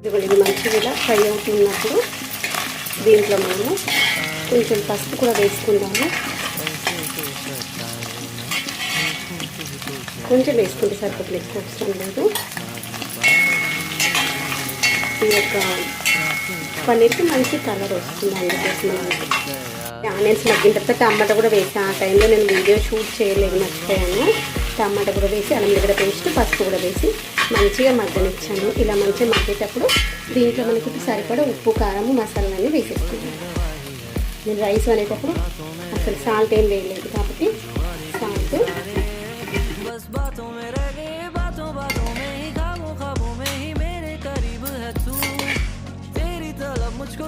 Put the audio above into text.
ఇది మంచిగా ఇలా ఫ్రై అవుతున్నప్పుడు దీంట్లో మనము కొంచెం పసుపు కూడా వేసుకుందాము. కొంచెం వేసుకుంటే సరిపోతుంది, ఎక్కువ అవసరం లేదు. ఈ యొక్క పన్నీర్కి మంచి కలర్ వస్తుంది, అందుకోసం ఆనియన్స్ మగ్గిన తర్వాత టమాటా కూడా వేసి ఆ టైంలో నేను వీడియో షూట్ చేయలేదు, మర్చిపోయాను. టమాటా కూడా వేసి అల్లం వెల్లిగడ్డ పేస్ట్ పసుపు కూడా వేసి మంచిగా మగ్గనిచ్చాను. ఇలా మంచిగా మగ్గేటప్పుడు దీంట్లో మనకి సరిపడా ఉప్పు కారం మసాలాలన్నీ వేసేసుకున్నాను. నేను రైస్ అనేటప్పుడు అసలు సాల్ట్ ఏం వేయలేదు కాబట్టి సాల్ట్ मुझको